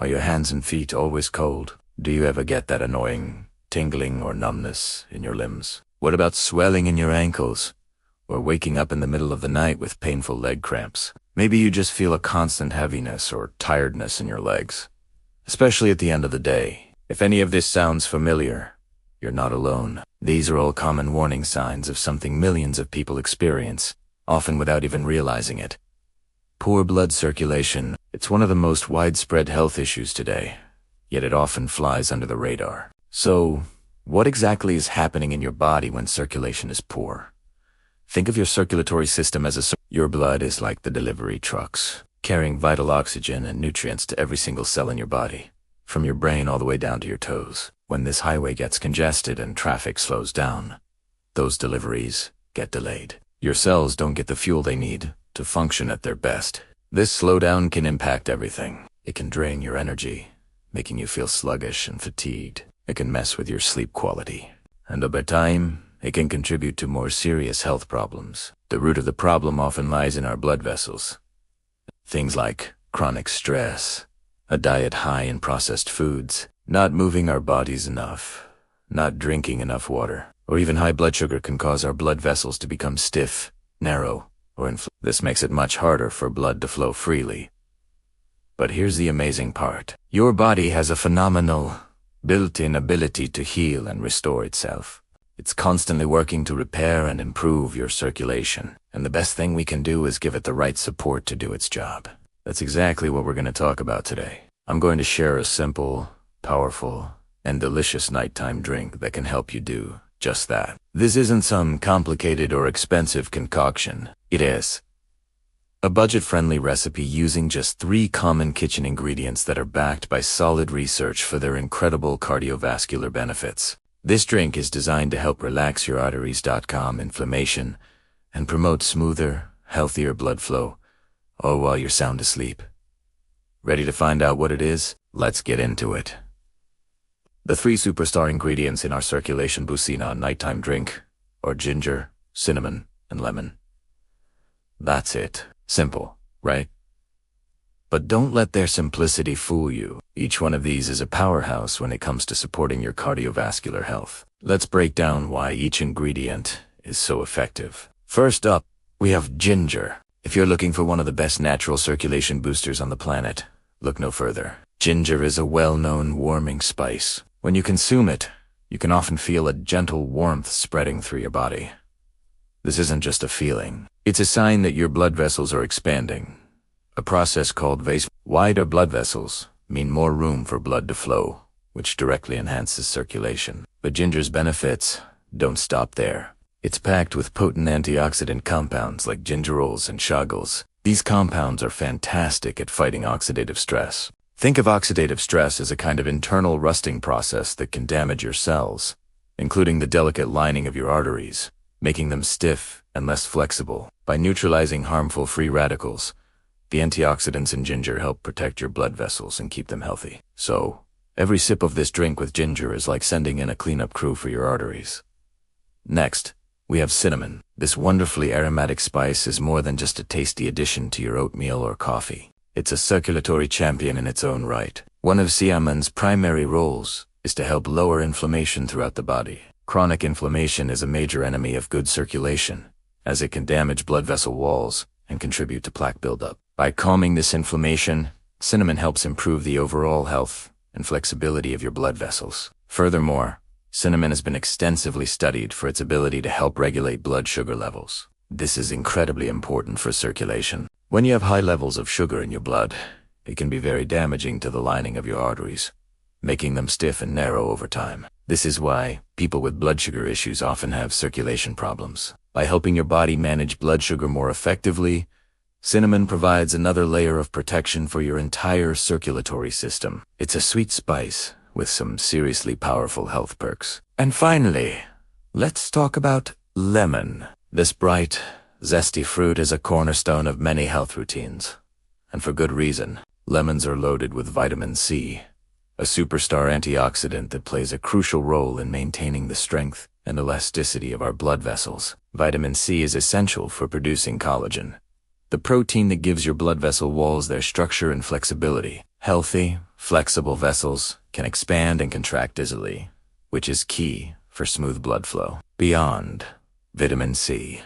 Are your hands and feet always cold? Do you ever get that annoying tingling or numbness in your limbs? What about swelling in your ankles? Or waking up in the middle of the night with painful leg cramps? Maybe you just feel a constant heaviness or tiredness in your legs, especially at the end of the day. If any of this sounds familiar, you're not alone. These are all common warning signs of something millions of people experience, often without even realizing it. Poor blood circulation. It's one of the most widespread health issues today, yet it often flies under the radar. So, what exactly is happening in your body when circulation is poor? Think of your circulatory system as your blood is like the delivery trucks, carrying vital oxygen and nutrients to every single cell in your body, from your brain all the way down to your toes. When this highway gets congested and traffic slows down, those deliveries get delayed. Your cells don't get the fuel they need to function at their best. This slowdown can impact everything. It can drain your energy, making you feel sluggish and fatigued. It can mess with your sleep quality. And over time, it can contribute to more serious health problems. The root of the problem often lies in our blood vessels. Things like chronic stress, a diet high in processed foods, not moving our bodies enough, not drinking enough water, or even high blood sugar can cause our blood vessels to become stiff, narrow, or inflamed. This makes it much harder for blood to flow freely. But here's the amazing part. Your body has a phenomenal, built-in ability to heal and restore itself. It's constantly working to repair and improve your circulation, and the best thing we can do is give it the right support to do its job. That's exactly what we're going to talk about today. I'm going to share a simple, powerful, and delicious nighttime drink that can help you do just that. This isn't some complicated or expensive concoction. It is a budget-friendly recipe using just 3 common kitchen ingredients that are backed by solid research for their incredible cardiovascular benefits. This drink is designed to help relax your arteries, calm inflammation, and promote smoother, healthier blood flow, all while you're sound asleep. Ready to find out what it is? Let's get into it. The 3 superstar ingredients in our circulation boosting nighttime drink are ginger, cinnamon, and lemon. That's it. Simple, right? But don't let their simplicity fool you. Each one of these is a powerhouse when it comes to supporting your cardiovascular health. Let's break down why each ingredient is so effective. First up, we have ginger. If you're looking for one of the best natural circulation boosters on the planet, look no further. Ginger is a well-known warming spice. When you consume it, you can often feel a gentle warmth spreading through your body. This isn't just a feeling. It's a sign that your blood vessels are expanding, a process called vasodilatation. Wider blood vessels mean more room for blood to flow, which directly enhances circulation. But ginger's benefits don't stop there. It's packed with potent antioxidant compounds like gingerols and chagols. These compounds are fantastic at fighting oxidative stress. Think of oxidative stress as a kind of internal rusting process that can damage your cells, including the delicate lining of your arteries, making them stiff and less flexible. By neutralizing harmful free radicals, the antioxidants in ginger help protect your blood vessels and keep them healthy. So, every sip of this drink with ginger is like sending in a cleanup crew for your arteries. Next, we have cinnamon. This wonderfully aromatic spice is more than just a tasty addition to your oatmeal or coffee. It's a circulatory champion in its own right. One of cinnamon's primary roles is to help lower inflammation throughout the body. Chronic inflammation is a major enemy of good circulation, as it can damage blood vessel walls and contribute to plaque buildup. By calming this inflammation, cinnamon helps improve the overall health and flexibility of your blood vessels. Furthermore, cinnamon has been extensively studied for its ability to help regulate blood sugar levels. This is incredibly important for circulation. When you have high levels of sugar in your blood, it can be very damaging to the lining of your arteries, making them stiff and narrow over time. This is why people with blood sugar issues often have circulation problems. By helping your body manage blood sugar more effectively, cinnamon provides another layer of protection for your entire circulatory system. It's a sweet spice with some seriously powerful health perks. And finally, let's talk about lemon. This bright, zesty fruit is a cornerstone of many health routines. And for good reason. Lemons are loaded with vitamin C, a superstar antioxidant that plays a crucial role in maintaining the strength and elasticity of our blood vessels. Vitamin C is essential for producing collagen, the protein that gives your blood vessel walls their structure and flexibility. Healthy, flexible vessels can expand and contract easily, which is key for smooth blood flow. Beyond vitamin C,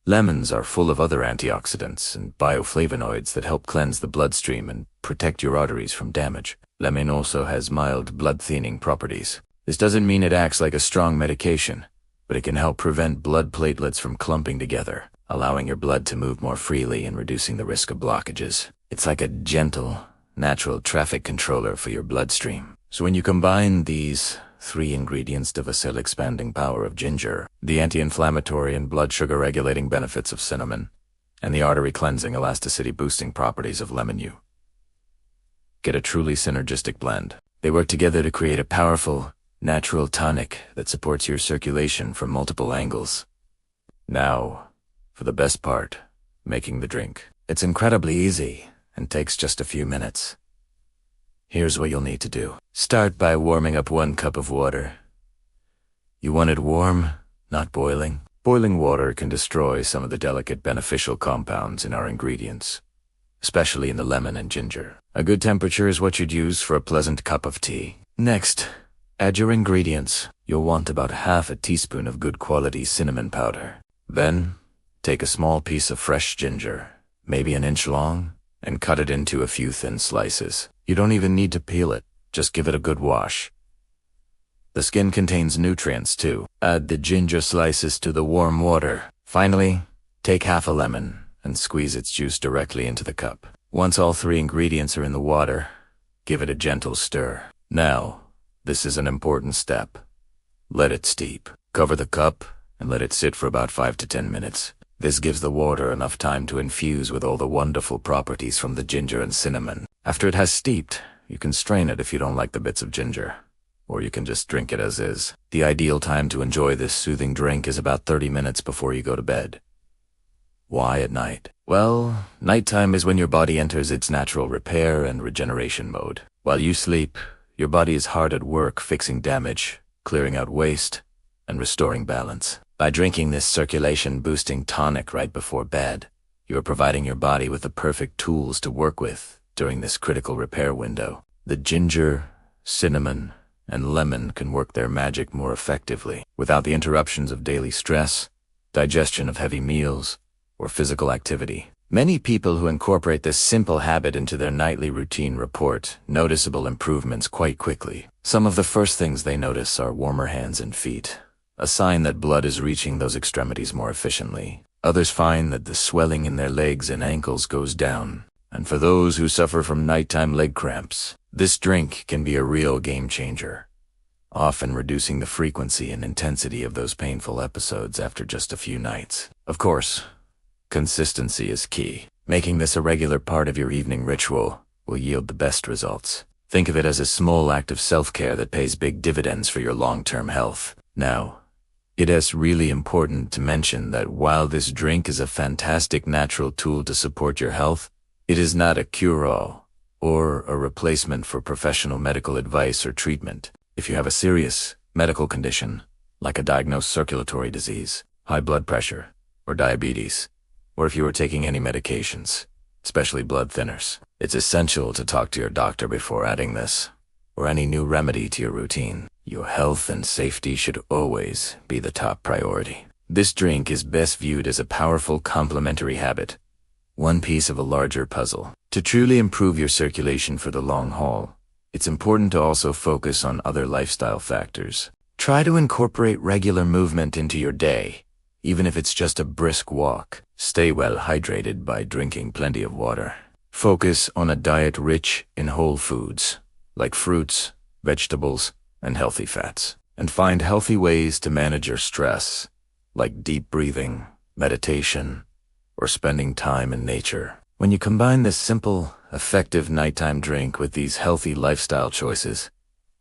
lemons are full of other antioxidants and bioflavonoids that help cleanse the bloodstream and protect your arteries from damage. Lemon also has mild blood-thinning properties. This doesn't mean it acts like a strong medication, but it can help prevent blood platelets from clumping together, allowing your blood to move more freely and reducing the risk of blockages. It's like a gentle, natural traffic controller for your bloodstream. So when you combine these 3 ingredients to the cell-expanding power of ginger, the anti-inflammatory and blood sugar-regulating benefits of cinnamon, and the artery-cleansing, elasticity-boosting properties of lemon, you get a truly synergistic blend. They work together to create a powerful, natural tonic that supports your circulation from multiple angles. Now, for the best part, making the drink. It's incredibly easy and takes just a few minutes. Here's what you'll need to do. Start by warming up 1 cup of water. You want it warm, not boiling. Boiling water can destroy some of the delicate beneficial compounds in our ingredients, especially in the lemon and ginger. A good temperature is what you'd use for a pleasant cup of tea. Next, add your ingredients. You'll want about half a teaspoon of good quality cinnamon powder. Then, take a small piece of fresh ginger, maybe an inch long, and cut it into a few thin slices. You don't even need to peel it, just give it a good wash. The skin contains nutrients too. Add the ginger slices to the warm water. Finally, take half a lemon and squeeze its juice directly into the cup. Once all 3 ingredients are in the water, give it a gentle stir. Now, this is an important step. Let it steep. Cover the cup and let it sit for about 5 to 10 minutes. This gives the water enough time to infuse with all the wonderful properties from the ginger and cinnamon. After it has steeped, you can strain it if you don't like the bits of ginger, or you can just drink it as is. The ideal time to enjoy this soothing drink is about 30 minutes before you go to bed. Why at night? Well, nighttime is when your body enters its natural repair and regeneration mode. While you sleep, your body is hard at work fixing damage, clearing out waste, and restoring balance. By drinking this circulation-boosting tonic right before bed, you are providing your body with the perfect tools to work with during this critical repair window. The ginger, cinnamon, and lemon can work their magic more effectively without the interruptions of daily stress, digestion of heavy meals, or physical activity. Many people who incorporate this simple habit into their nightly routine report noticeable improvements quite quickly. Some of the first things they notice are warmer hands and feet, a sign that blood is reaching those extremities more efficiently. Others find that the swelling in their legs and ankles goes down. And for those who suffer from nighttime leg cramps, this drink can be a real game changer, often reducing the frequency and intensity of those painful episodes after just a few nights. Of course, consistency is key. Making this a regular part of your evening ritual will yield the best results. Think of it as a small act of self-care that pays big dividends for your long-term health. Now, it is really important to mention that while this drink is a fantastic natural tool to support your health, it is not a cure-all or a replacement for professional medical advice or treatment. If you have a serious medical condition, like a diagnosed circulatory disease, high blood pressure, or diabetes, or if you are taking any medications, especially blood thinners, it's essential to talk to your doctor before adding this, or any new remedy to your routine. Your health and safety should always be the top priority. This drink is best viewed as a powerful complementary habit, one piece of a larger puzzle. To truly improve your circulation for the long haul, it's important to also focus on other lifestyle factors. Try to incorporate regular movement into your day, even if it's just a brisk walk. Stay well hydrated by drinking plenty of water. Focus on a diet rich in whole foods, like fruits, vegetables, and healthy fats. And find healthy ways to manage your stress, like deep breathing, meditation, or spending time in nature. When you combine this simple, effective nighttime drink with these healthy lifestyle choices,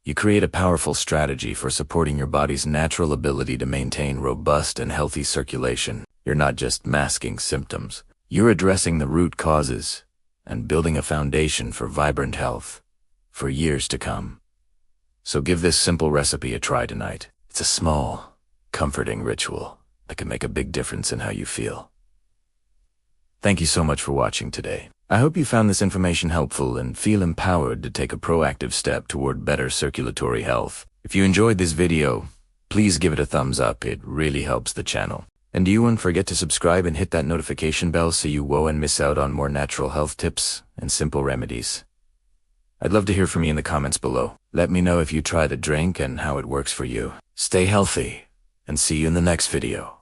you create a powerful strategy for supporting your body's natural ability to maintain robust and healthy circulation. You're not just masking symptoms. You're addressing the root causes and building a foundation for vibrant health for years to come. So give this simple recipe a try tonight. It's a small, comforting ritual that can make a big difference in how you feel. Thank you so much for watching today. I hope you found this information helpful and feel empowered to take a proactive step toward better circulatory health. If you enjoyed this video, please give it a thumbs up. It really helps the channel. And do you won't forget to subscribe and hit that notification bell so you won't miss out on more natural health tips and simple remedies. I'd love to hear from you in the comments below. Let me know if you try the drink and how it works for you. Stay healthy, and see you in the next video.